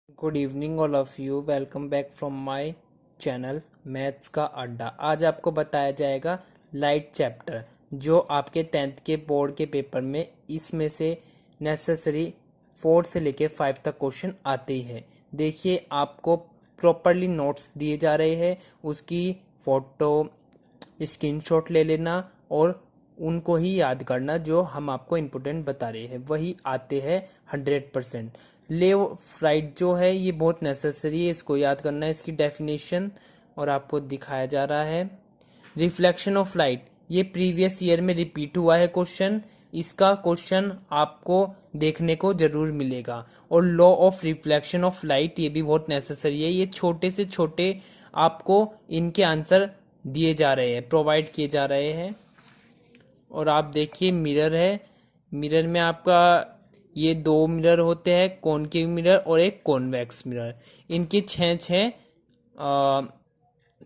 Good evening all of you. Welcome back from my channel maths का अड्डा। आज आपको बताया जाएगा लाइट चैप्टर, जो आपके 10th के बोर्ड के पेपर में इसमें से नेसेसरी 4 से लेके 5 तक क्वेश्चन आते ही हैं। देखिए, आपको प्रॉपरली नोट्स दिए जा रहे हैं, उसकी फ़ोटो स्क्रीनशॉट ले लेना और उनको ही याद करना जो हम आपको इम्पोर्टेंट बता रहे हैं, वही आते हैं 100%। लेफ्ट राइट जो है ये बहुत नेसेसरी है, इसको याद करना है। इसकी डेफिनेशन और आपको दिखाया जा रहा है। रिफ्लेक्शन ऑफ लाइट, ये प्रीवियस ईयर में रिपीट हुआ है क्वेश्चन, इसका क्वेश्चन आपको देखने को जरूर मिलेगा। और law of reflection of light, ये भी बहुत नेसेसरी है। ये छोटे से छोटे आपको इनके आंसर दिए जा रहे हैं, प्रोवाइड किए जा रहे हैं। और आप देखिए, मिरर है, मिरर में आपका ये 2 मिरर होते हैं, कॉनकेव मिरर और एक कॉन्वेक्स मिरर। इनके छः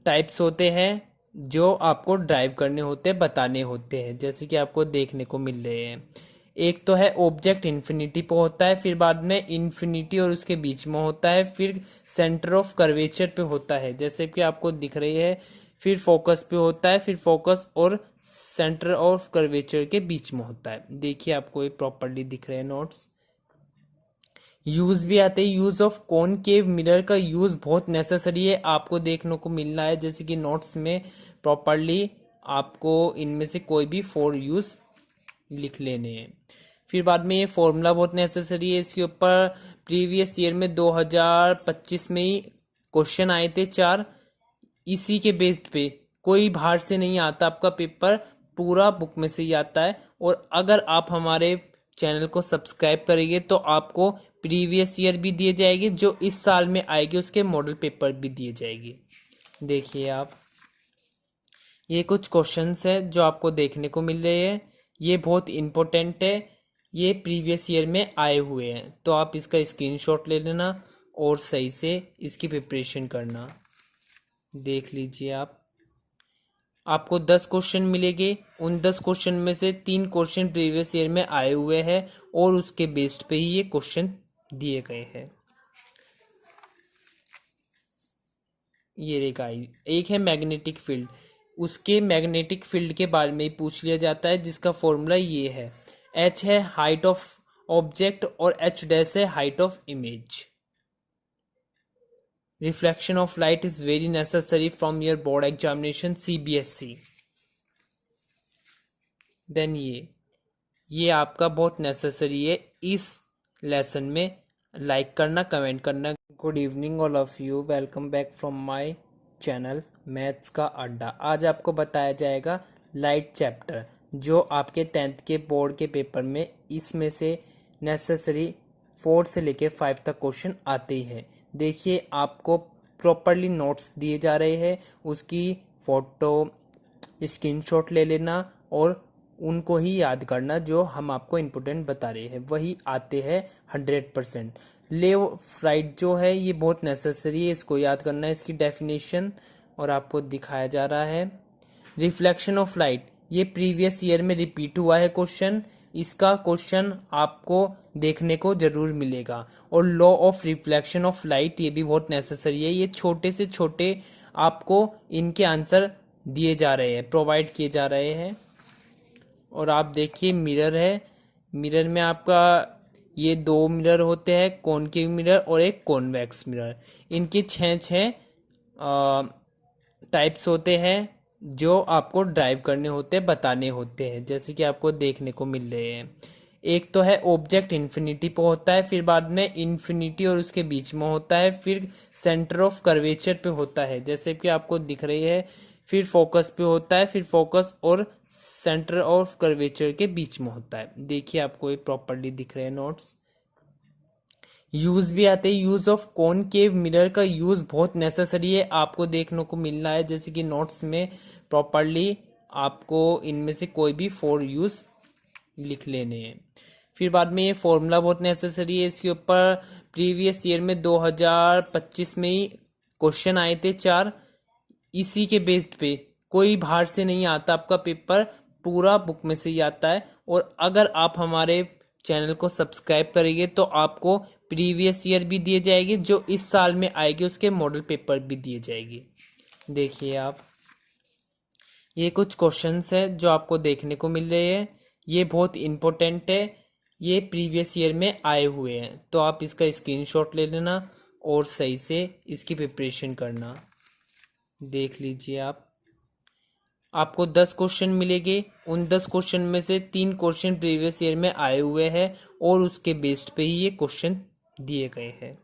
टाइप्स होते हैं जो आपको ड्राइव करने होते हैं, बताने होते हैं, जैसे कि आपको देखने को मिल रहे हैं। एक तो है ऑब्जेक्ट इन्फिनिटी पे होता है, फिर बाद में इन्फिनिटी और उसके बीच में होता है, फिर सेंटर ऑफ कर्वेचर पे होता है, जैसे कि आपको दिख रही है, फिर फोकस पे होता है, फिर फोकस और सेंटर ऑफ कर्वेचर के बीच में होता है। देखिए, आपको ये प्रॉपरली दिख रहे हैं नोट्स। यूज भी आते हैं। यूज ऑफ कॉनकेव मिरर का यूज बहुत नेसेसरी है, आपको देखने को मिल रहा है, जैसे कि नोट्स में प्रॉपरली आपको इनमें से कोई भी 4 यूज लिख लेने हैं। फिर बाद में ये फॉर्मूला बहुत नेसेसरी है, इसके ऊपर प्रीवियस ईयर में 2025 में ही क्वेश्चन आए थे 4। इसी के बेस्ड पे कोई बाहर से नहीं आता, आपका पेपर पूरा बुक में से ही आता है। और अगर आप हमारे चैनल को सब्सक्राइब करेंगे तो आपको प्रीवियस ईयर भी दिए जाएगी, जो इस साल में आएगी उसके मॉडल पेपर भी दिए जाएगी। देखिए आप, ये कुछ क्वेश्चंस है जो आपको देखने को मिल रहे हैं, ये बहुत इम्पोर्टेंट है, ये प्रीवियस ईयर में आए हुए हैं, तो आप इसका स्क्रीनशॉट ले लेना और सही से इसकी प्रिपरेशन करना। देख लीजिए आप, आपको 10 क्वेश्चन मिलेंगे, उन 10 क्वेश्चन में से 3 क्वेश्चन प्रीवियस ईयर में आए हुए हैं और उसके बेस्ड पे ही ये क्वेश्चन दिए गए हैं। ये रेखा, एक है मैग्नेटिक फील्ड, उसके मैग्नेटिक फील्ड के बारे में ही पूछ लिया जाता है, जिसका फॉर्मूला ये है। एच है हाइट ऑफ ऑब्जेक्ट और एच डैश है height of image. Reflection of light is very necessary from your board examination CBSE। Then ये आपका बहुत नेसेसरी है इस लेसन में। लाइक करना, कमेंट करना। Good evening all of you. Welcome back from my channel maths का अड्डा। आज आपको बताया जाएगा लाइट चैप्टर, जो आपके 10th के बोर्ड के पेपर में इसमें से नेसेसरी 4 से लेके 5 तक क्वेश्चन आते ही हैं। देखिए, आपको प्रॉपरली नोट्स दिए जा रहे हैं, उसकी फ़ोटो स्क्रीनशॉट ले लेना और उनको ही याद करना जो हम आपको इम्पोर्टेंट बता रहे हैं, वही आते हैं 100%। लेफ्ट राइट जो है ये बहुत नेसेसरी है, इसको याद करना है। इसकी डेफिनेशन और आपको दिखाया जा रहा है। रिफ्लेक्शन ऑफ लाइट, ये प्रीवियस ईयर में रिपीट हुआ है क्वेश्चन, इसका क्वेश्चन आपको देखने को जरूर मिलेगा। और law of reflection of light, ये भी बहुत नेसेसरी है। ये छोटे से छोटे आपको इनके आंसर दिए जा रहे हैं, प्रोवाइड किए जा रहे हैं। और आप देखिए, मिरर है, मिरर में आपका ये 2 मिरर होते हैं, कॉनकेव मिरर और एक कॉन्वेक्स मिरर। इनके छः टाइप्स होते हैं जो आपको ड्राइव करने होते हैं, बताने होते हैं, जैसे कि आपको देखने को मिल रहे हैं। एक तो है ऑब्जेक्ट इन्फिनिटी पे होता है, फिर बाद में इन्फिनिटी और उसके बीच में होता है, फिर सेंटर ऑफ कर्वेचर पे होता है, जैसे कि आपको दिख रही है, फिर फोकस पे होता है, फिर फोकस और सेंटर ऑफ कर्वेचर के बीच में होता है। देखिए, आपको ये प्रॉपरली दिख रहे हैं नोट्स। यूज भी आते हैं। यूज ऑफ कॉनकेव मिरर का यूज बहुत नेसेसरी है, आपको देखने को मिल रहा है, जैसे कि नोट्स में प्रॉपरली आपको इनमें से कोई भी 4 यूज लिख लेने हैं। फिर बाद में ये फॉर्मूला बहुत नेसेसरी है, इसके ऊपर प्रीवियस ईयर में 2025 में ही क्वेश्चन आए थे 4। इसी के बेस्ड पे कोई बाहर से नहीं आता, आपका पेपर पूरा बुक में से ही आता है। और अगर आप हमारे चैनल को सब्सक्राइब करेंगे तो आपको प्रीवियस ईयर भी दिए जाएगी, जो इस साल में आएगी उसके मॉडल पेपर भी दिए जाएगी। देखिए आप, ये कुछ क्वेश्चंस है जो आपको देखने को मिल रहे हैं, ये बहुत इम्पोर्टेंट है, ये प्रीवियस ईयर में आए हुए हैं, तो आप इसका स्क्रीनशॉट ले लेना और सही से इसकी प्रिपरेशन करना। देख लीजिए आप, आपको 10 क्वेश्चन मिलेंगे, उन 10 क्वेश्चन में से 3 क्वेश्चन प्रीवियस ईयर में आए हुए हैं और उसके बेस्ड पे ही ये क्वेश्चन दिए गए हैं।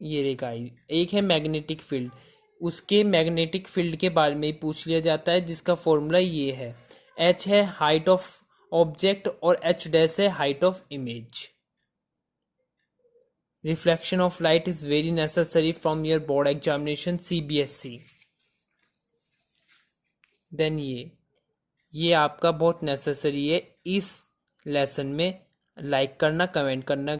ये रेखा, एक है मैग्नेटिक फील्ड, उसके मैग्नेटिक फील्ड के बारे में ही पूछ लिया जाता है, जिसका फॉर्मूला ये है, एच है हाइट ऑफ ऑब्जेक्ट और एच डैश है height of image. Reflection of light is very necessary from your board examination CBSE। Then ये आपका बहुत नेसेसरी है इस लेसन में। लाइक करना, कमेंट करना।